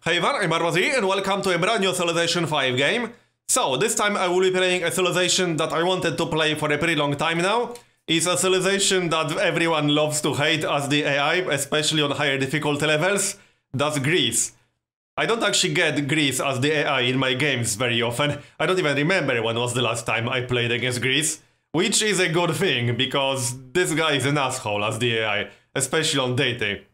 Hey everyone, I'm Marbozir and welcome to a brand new Civilization 5 game. So, this time I will be playing a civilization that I wanted to play for a pretty long time now. It's a civilization that everyone loves to hate as the AI, especially on higher difficulty levels. That's Greece. I don't actually get Greece as the AI in my games very often. I don't even remember when was the last time I played against Greece. Which is a good thing, because this guy is an asshole as the AI, especially on Deity.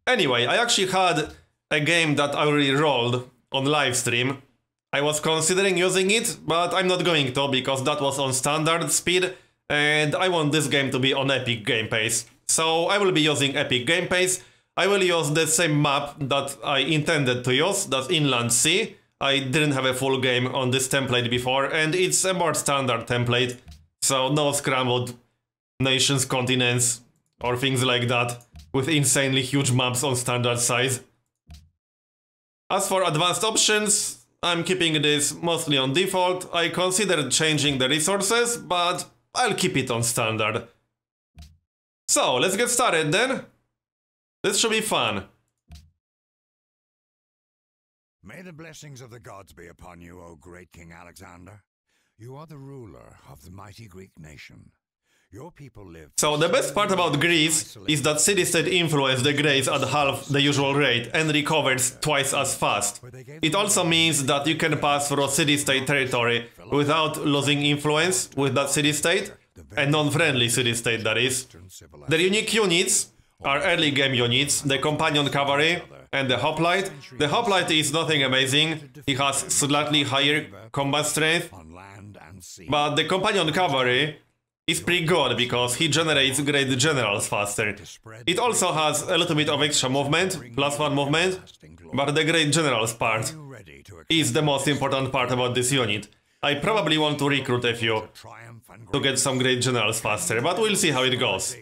Anyway, I actually had a game that I already rolled on live stream. I was considering using it, but I'm not going to because that was on standard speed and I want this game to be on epic game pace. So I will be using epic game pace. I will use the same map that I intended to use, that's Inland Sea. I didn't have a full game on this template before and it's a more standard template. So no scrambled nations, continents or things like that with insanely huge maps on standard size. As for advanced options, I'm keeping this mostly on default. I considered changing the resources, but I'll keep it on standard. So, let's get started then. This should be fun. May the blessings of the gods be upon you, O great King Alexander. You are the ruler of the mighty Greek nation. Your people live. So the best part about Greece is that city-state influence degrades at half the usual rate and recovers twice as fast. It also means that you can pass through city-state territory without losing influence with that city-state, a non-friendly city-state that is. The unique units are early game units, the companion cavalry and the hoplite. The hoplite is nothing amazing, he has slightly higher combat strength, but the companion cavalry is pretty good because he generates great generals faster. It also has a little bit of extra movement, +1 movement, but the great generals part is the most important part about this unit. I probably want to recruit a few to get some great generals faster, but we'll see how it goes.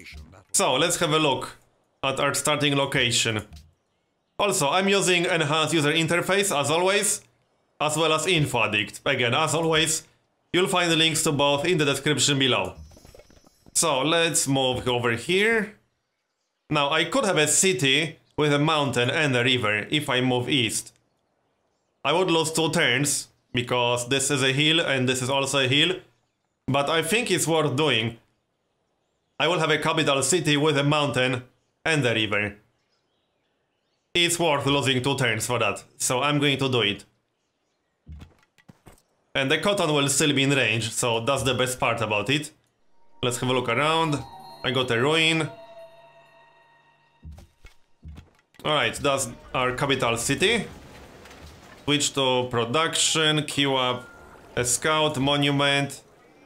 So, let's have a look at our starting location. Also, I'm using enhanced user interface as always, as well as Info Addict. Again, as always, you'll find the links to both in the description below. So, let's move over here. Now, I could have a city with a mountain and a river if I move east. I would lose 2 turns, because this is a hill and this is also a hill. But I think it's worth doing. I will have a capital city with a mountain and a river. It's worth losing 2 turns for that, so I'm going to do it. And the cotton will still be in range, so that's the best part about it. Let's have a look around. I got a ruin. Alright, that's our capital city. Switch to production, queue up a scout, monument.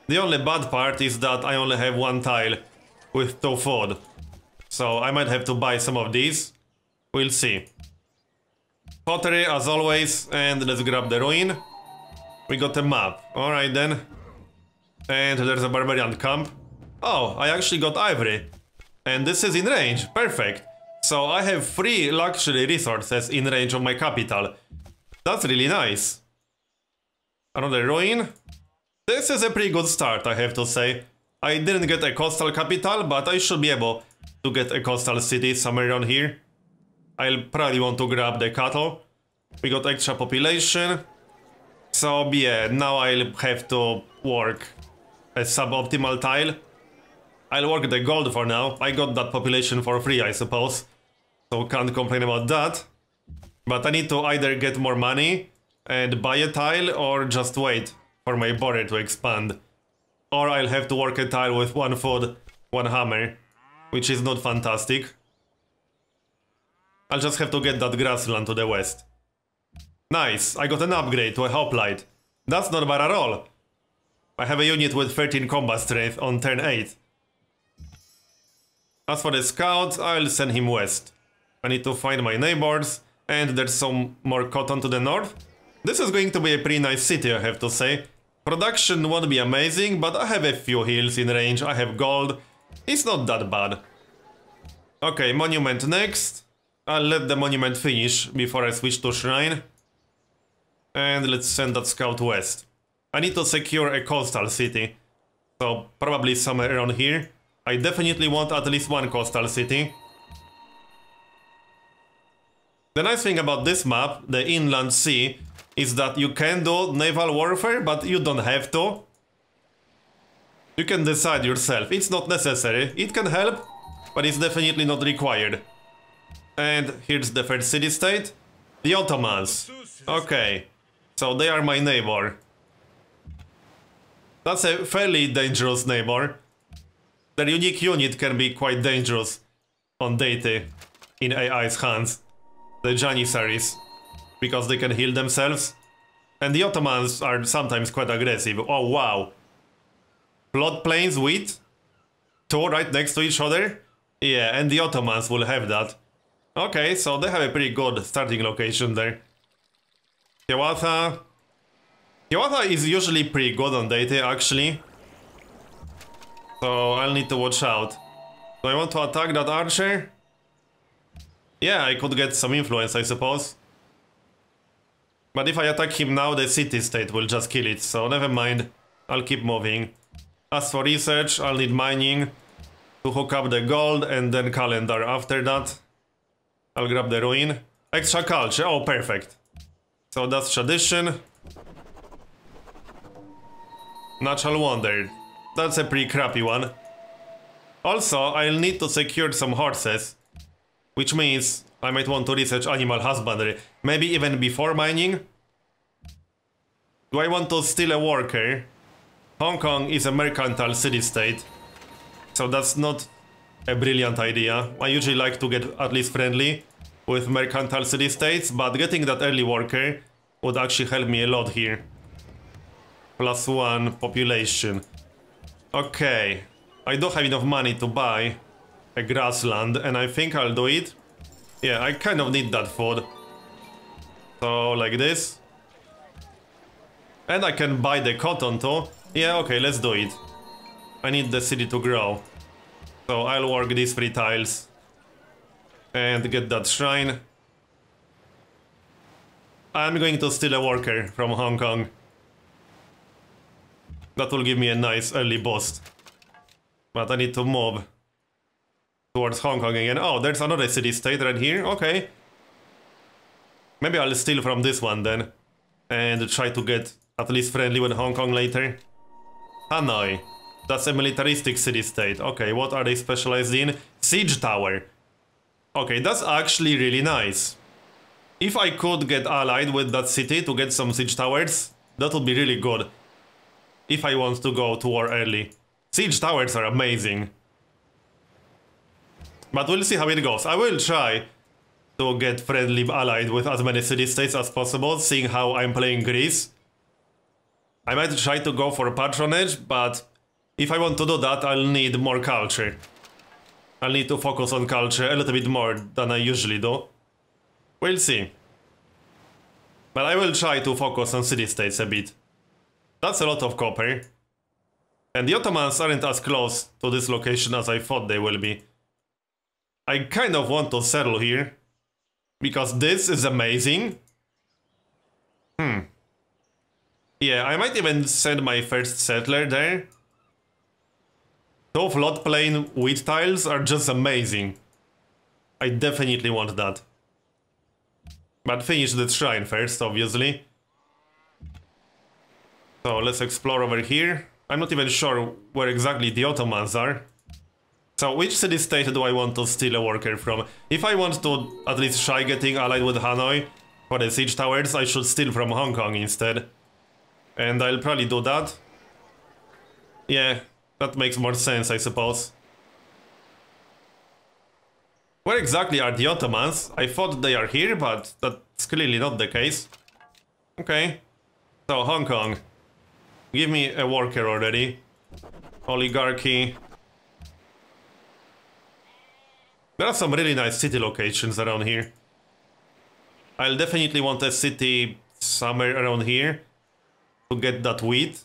The only bad part is that I only have 1 tile with 2 food. So I might have to buy some of these. We'll see. Pottery as always, and let's grab the ruin. We got a map. Alright then. And there's a barbarian camp. Oh, I actually got ivory. And this is in range. Perfect. So I have 3 luxury resources in range of my capital. That's really nice. Another ruin. This is a pretty good start, I have to say. I didn't get a coastal capital, but I should be able to get a coastal city somewhere around here. I'll probably want to grab the cattle. We got extra population. So yeah, now I'll have to work a suboptimal tile. I'll work the gold for now. I got that population for free, I suppose. So can't complain about that. But I need to either get more money and buy a tile or just wait for my border to expand. Or I'll have to work a tile with 1 food, 1 hammer, which is not fantastic. I'll just have to get that grassland to the west. Nice, I got an upgrade to a hoplite. That's not bad at all. I have a unit with 13 combat strength on turn 8. As for the scout, I'll send him west. I need to find my neighbors, and there's some more cotton to the north. This is going to be a pretty nice city, I have to say. Production won't be amazing, but I have a few hills in range, I have gold. It's not that bad. Okay, monument next. I'll let the monument finish before I switch to shrine. And let's send that scout west. I need to secure a coastal city. So probably somewhere around here. I definitely want at least 1 coastal city. The nice thing about this map, the Inland Sea, is that you can do naval warfare, but you don't have to. You can decide yourself. It's not necessary. It can help, but it's definitely not required. And here's the first city-state. The Ottomans. Okay, so they are my neighbor. That's a fairly dangerous neighbor. Their unique unit can be quite dangerous on Deity in AI's hands. The Janissaries, because they can heal themselves. And the Ottomans are sometimes quite aggressive. Oh wow. Floodplains with 2 right next to each other? Yeah, and the Ottomans will have that. Okay, so they have a pretty good starting location there. Hiawatha. Hiawatha is usually pretty good on Deity, actually. So I'll need to watch out. Do I want to attack that archer? Yeah, I could get some influence, I suppose. But if I attack him now, the city-state will just kill it, so never mind. I'll keep moving. As for research, I'll need mining to hook up the gold and then calendar after that. I'll grab the ruin. Extra culture, oh perfect. So that's tradition. Natural wonder. That's a pretty crappy one. Also, I'll need to secure some horses. Which means I might want to research animal husbandry. Maybe even before mining. Do I want to steal a worker? Hong Kong is a mercantile city-state. So that's not a brilliant idea. I usually like to get at least friendly with mercantile city-states, but getting that early worker would actually help me a lot here. +1 population. Okay, I don't have enough money to buy a grassland, and I think I'll do it. Yeah, I kind of need that food. So, like this. And I can buy the cotton too. Yeah, okay, let's do it. I need the city to grow. So I'll work these 3 tiles. And get that shrine. I'm going to steal a worker from Hong Kong. That will give me a nice early boost. But I need to move towards Hong Kong again. Oh, there's another city-state right here. Okay. Maybe I'll steal from this one then. And try to get at least friendly with Hong Kong later. Hanoi. That's a militaristic city-state. Okay, what are they specialized in? Siege tower. Okay, that's actually really nice. If I could get allied with that city to get some siege towers, that would be really good. If I want to go to war early. Siege towers are amazing. But we'll see how it goes. I will try to get friendly allied with as many city-states as possible, seeing how I'm playing Greece. I might try to go for patronage, but if I want to do that, I'll need more culture. I'll need to focus on culture a little bit more than I usually do. We'll see. But I will try to focus on city-states a bit. That's a lot of copper. And the Ottomans aren't as close to this location as I thought they will be. I kind of want to settle here. Because this is amazing. Yeah, I might even send my first settler there. 2 floodplain wheat tiles are just amazing. I definitely want that. But finish the shrine first, obviously. So let's explore over here. I'm not even sure where exactly the Ottomans are. So which city-state do I want to steal a worker from? If I want to at least try getting allied with Hanoi for the siege towers, I should steal from Hong Kong instead. And I'll probably do that. Yeah, that makes more sense, I suppose. Where exactly are the Ottomans? I thought they are here, but that's clearly not the case. Okay. So, Hong Kong. Give me a worker already. Oligarchy. There are some really nice city locations around here. I'll definitely want a city somewhere around here to get that wheat.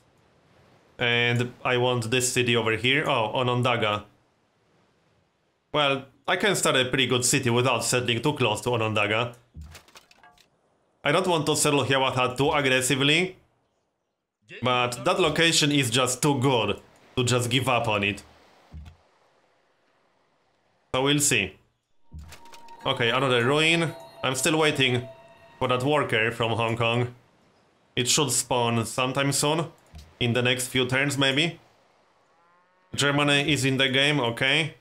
And I want this city over here. Oh, Onondaga. Well, I can start a pretty good city without settling too close to Onondaga. I don't want to settle Hiawatha too aggressively. But that location is just too good to just give up on it. So we'll see. Okay, another ruin. I'm still waiting for that worker from Hong Kong. It should spawn sometime soon. In the next few turns, maybe. Germany is in the game, okay.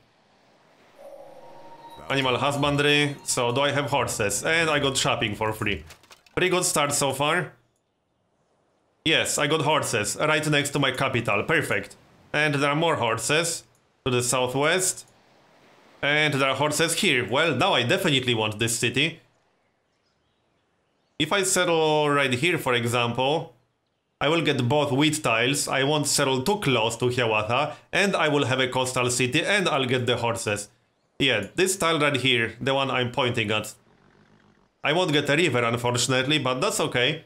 Animal husbandry, so do I have horses? And I got shopping for free. Pretty good start so far. Yes, I got horses, right next to my capital, perfect. And there are more horses to the southwest. And there are horses here. Well, now I definitely want this city. If I settle right here, for example, I will get both wheat tiles, I won't settle too close to Hiawatha, and I will have a coastal city, and I'll get the horses. Yeah, this tile right here, the one I'm pointing at. I won't get a river, unfortunately, but that's okay.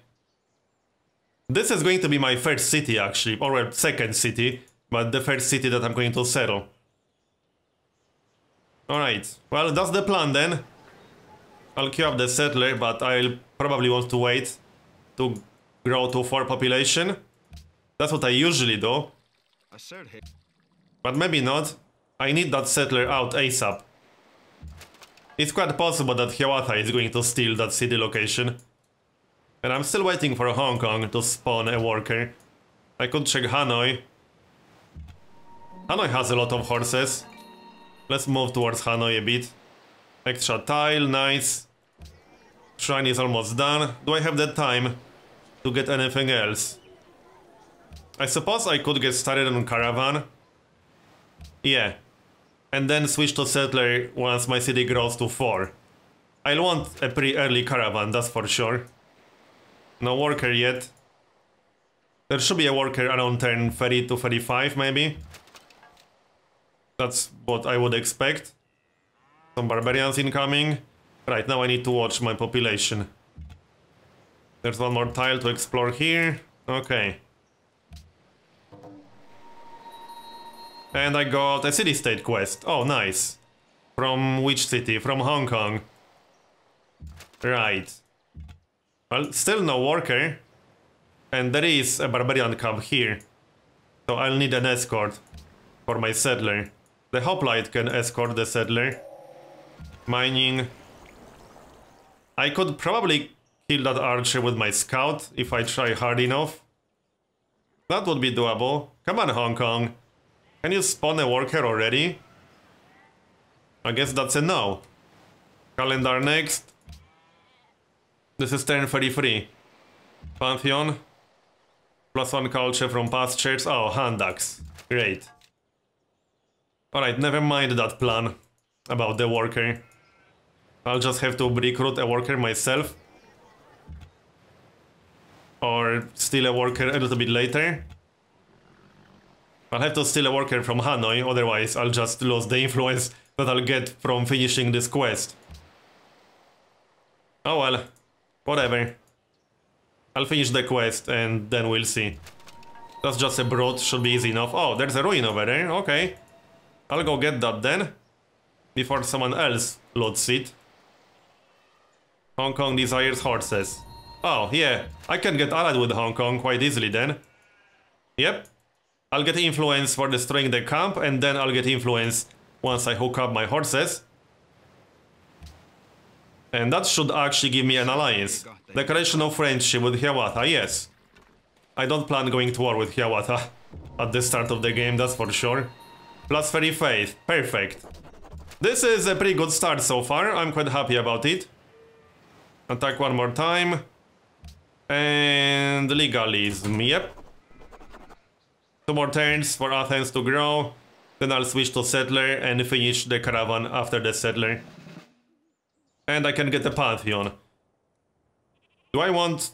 This is going to be my first city, actually, or second city, but the first city that I'm going to settle. Alright, well, that's the plan then. I'll queue up the settler, but I'll probably want to wait to grow to 4 population. That's what I usually do. But maybe not. I need that settler out ASAP. It's quite possible that Hiawatha is going to steal that city location. And I'm still waiting for Hong Kong to spawn a worker. I could check Hanoi. Hanoi has a lot of horses. Let's move towards Hanoi a bit. Extra tile, nice. Shrine is almost done. Do I have the time to get anything else? I suppose I could get started on caravan. Yeah. And then switch to settler once my city grows to 4. I'll want a pretty early caravan, that's for sure. No worker yet. There should be a worker around turn 30 to 35 maybe. That's what I would expect. Some barbarians incoming. Right, now I need to watch my population. There's one more tile to explore here. Okay. And I got a city-state quest. Oh, nice. From which city? From Hong Kong. Right. Well, still no worker. And there is a barbarian camp here. So I'll need an escort for my settler. The hoplite can escort the settler. Mining. I could probably kill that archer with my scout if I try hard enough. That would be doable. Come on, Hong Kong. Can you spawn a worker already? I guess that's a no. Calendar next. This is turn 33. Pantheon. +1 culture from pastures. Oh, Handaks. Great. Alright, never mind that plan about the worker. I'll just have to recruit a worker myself. Or steal a worker a little bit later. I'll have to steal a worker from Hanoi, otherwise I'll just lose the influence that I'll get from finishing this quest. Oh well, whatever. I'll finish the quest and then we'll see. That's just a brood, should be easy enough. Oh, there's a ruin over there, okay. I'll go get that then, before someone else loots it. Hong Kong desires horses. Oh, yeah, I can get allied with Hong Kong quite easily then. Yep. I'll get influence for destroying the camp, and then I'll get influence once I hook up my horses. And that should actually give me an alliance. Declaration of friendship with Hiawatha, yes. I don't plan going to war with Hiawatha at the start of the game, that's for sure. +30 faith, perfect. This is a pretty good start so far, I'm quite happy about it. Attack one more time. And legalism, yep. 2 more turns for Athens to grow. Then I'll switch to settler and finish the caravan after the settler. And I can get a pantheon. Do I want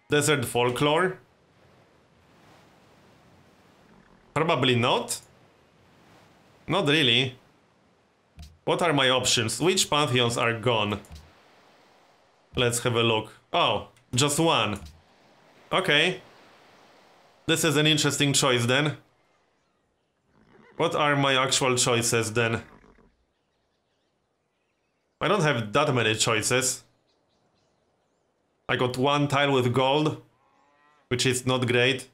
desert folklore? Probably not. Not really. What are my options? Which pantheons are gone? Let's have a look. Oh, just one. Okay. This is an interesting choice then. What are my actual choices then? I don't have that many choices. I got 1 tile with gold, which is not great.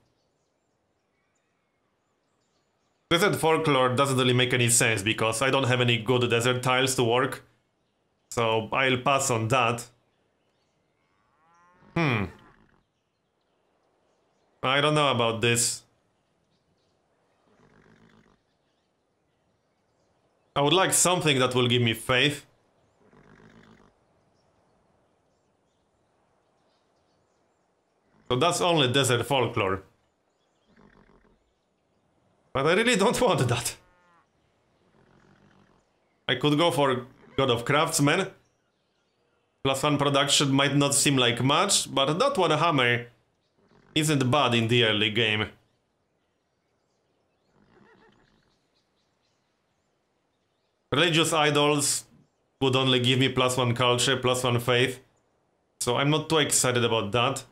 Desert folklore doesn't really make any sense because I don't have any good desert tiles to work. So I'll pass on that. I don't know about this. I would like something that will give me faith. So that's only desert folklore. But I really don't want that. I could go for God of Craftsmen. +1 production might not seem like much, but that one hammer isn't bad in the early game. Religious idols would only give me +1 culture, +1 faith. So I'm not too excited about that.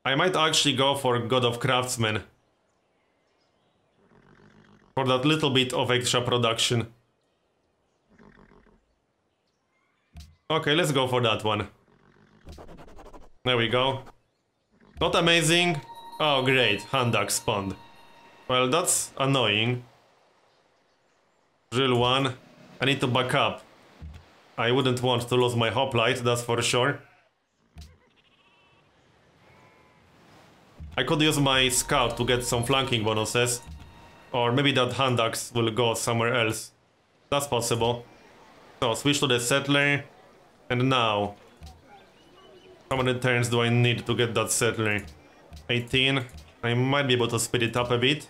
I might actually go for God of Craftsmen. For that little bit of extra production. Okay, let's go for that one. There we go. Not amazing. Oh great, hand axe spawned. Well, that's annoying. Drill 1. I need to back up. I wouldn't want to lose my hoplite, that's for sure. I could use my scout to get some flanking bonuses. Or maybe that hand axe will go somewhere else. That's possible. So switch to the settler. And now, how many turns do I need to get that settler? 18. I might be able to speed it up a bit.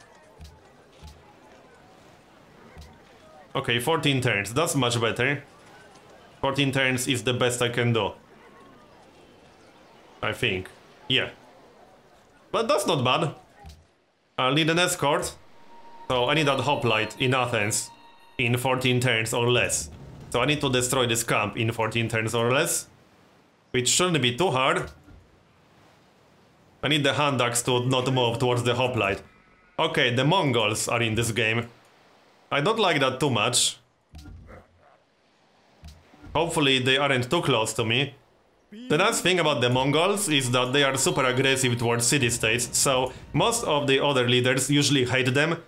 Okay, 14 turns. That's much better. 14 turns is the best I can do. I think. Yeah. But that's not bad. I'll need an escort. So I need that hoplite in Athens in 14 turns or less. So I need to destroy this camp in 14 turns or less. Which shouldn't be too hard. I need the hand axe to not move towards the hoplite. Okay, the Mongols are in this game. I don't like that too much. Hopefully they aren't too close to me. The nice thing about the Mongols is that they are super aggressive towards city-states, so most of the other leaders usually hate them.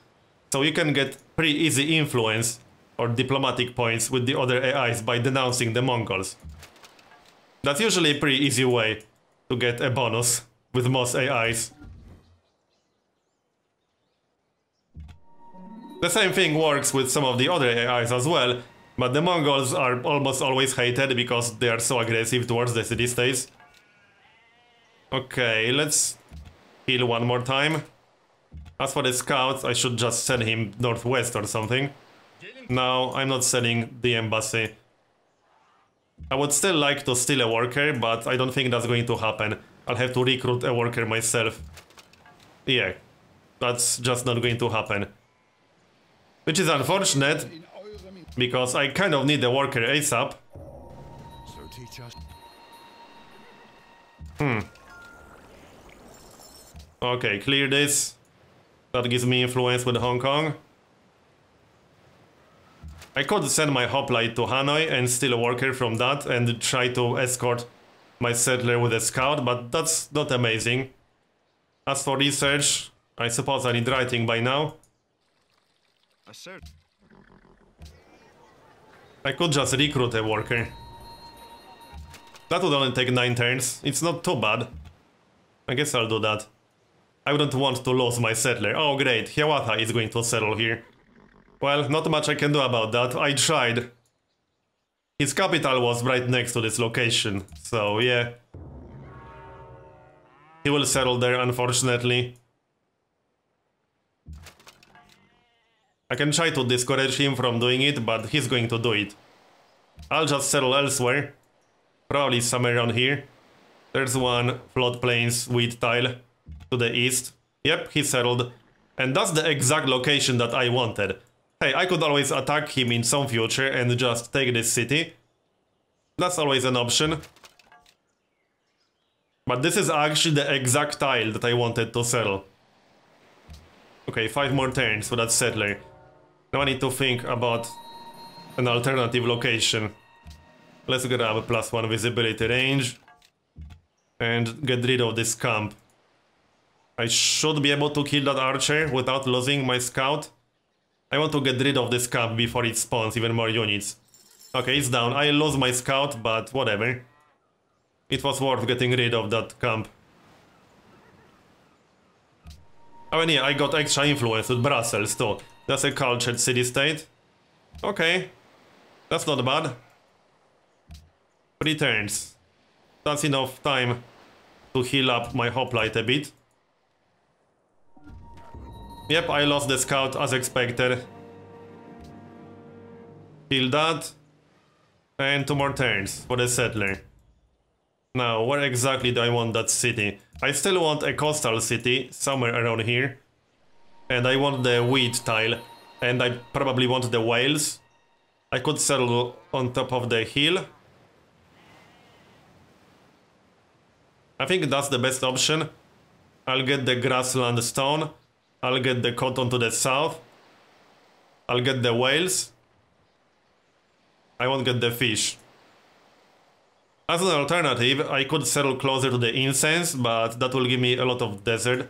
So you can get pretty easy influence or diplomatic points with the other AIs by denouncing the Mongols. That's usually a pretty easy way to get a bonus with most AIs. The same thing works with some of the other AIs as well, but the Mongols are almost always hated because they are so aggressive towards the city-states. Okay, let's heal one more time. As for the scouts, I should just send him northwest or something. No, I'm not selling the embassy. I would still like to steal a worker, but I don't think that's going to happen. I'll have to recruit a worker myself. Yeah, that's just not going to happen. Which is unfortunate, because I kind of need a worker ASAP. Okay, clear this. That gives me influence with Hong Kong. I could send my hoplite to Hanoi and steal a worker from that and try to escort my settler with a scout, but that's not amazing. As for research, I suppose I need writing by now. I could just recruit a worker. That would only take 9 turns. It's not too bad. I guess I'll do that. I wouldn't want to lose my settler. Oh great, Hiawatha is going to settle here. Well, not much I can do about that. I tried. His capital was right next to this location, so yeah. He will settle there, unfortunately. I can try to discourage him from doing it, but he's going to do it. I'll just settle elsewhere. Probably somewhere around here. There's one floodplains wheat tile to the east. Yep, he settled. And that's the exact location that I wanted. Hey, I could always attack him in some future and just take this city. That's always an option. But this is actually the exact tile that I wanted to settle. Okay, 5 more turns for that settler. Now I need to think about an alternative location. Let's grab a +1 visibility range. And get rid of this camp. I should be able to kill that archer without losing my scout. I want to get rid of this camp before it spawns even more units. Okay, it's down. I lost my scout, but whatever. It was worth getting rid of that camp. Oh, and yeah, I got extra influence with Brussels too. That's a cultured city-state. Okay. That's not bad. 3 turns. That's enough time to heal up my hoplite a bit. Yep, I lost the scout as expected. Heal that. And 2 more turns for the settler. Now, where exactly do I want that city? I still want a coastal city, somewhere around here. And I want the wheat tile. And I probably want the whales. I could settle on top of the hill. I think that's the best option. I'll get the grassland stone. I'll get the cotton to the south. I'll get the whales. I won't get the fish. As an alternative, I could settle closer to the incense, but that will give me a lot of desert.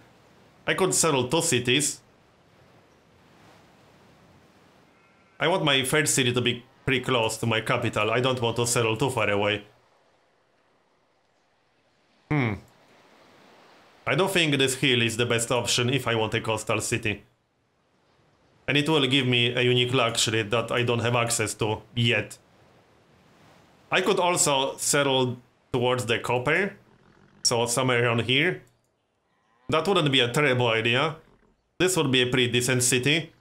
I could settle 2 cities. I want my third city to be pretty close to my capital. I don't want to settle too far away. I don't think this hill is the best option if I want a coastal city. And it will give me a unique luxury that I don't have access to yet. I could also settle towards the copper, so somewhere around here. That wouldn't be a terrible idea. This would be a pretty decent city.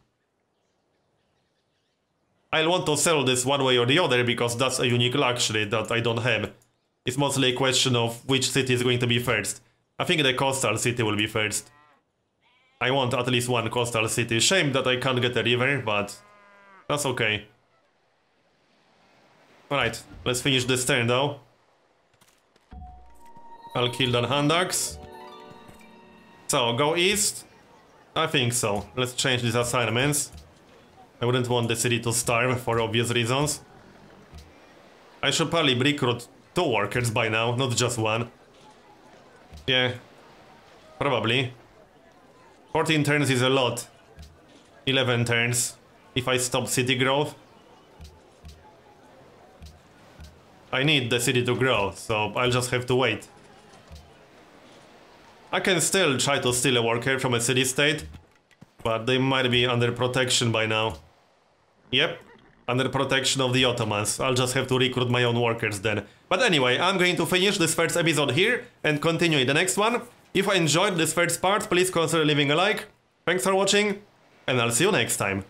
I'll want to settle this one way or the other because that's a unique luxury that I don't have. It's mostly a question of which city is going to be first. I think the coastal city will be first. I want at least one coastal city. Shame that I can't get a river, but that's okay. Alright, let's finish this turn though. I'll kill that hand axe. So, go east? I think so. Let's change these assignments. I wouldn't want the city to starve for obvious reasons. I should probably recruit 2 workers by now, not just 1. Yeah, probably. 14 turns is a lot. 11 turns if I stop city growth. I need the city to grow, so I'll just have to wait. I can still try to steal a worker from a city-state, but they might be under protection by now. Yep, under protection of the Ottomans. I'll just have to recruit my own workers then. But anyway, I'm going to finish this first episode here and continue in the next one. If you enjoyed this first part, please consider leaving a like. Thanks for watching, and I'll see you next time.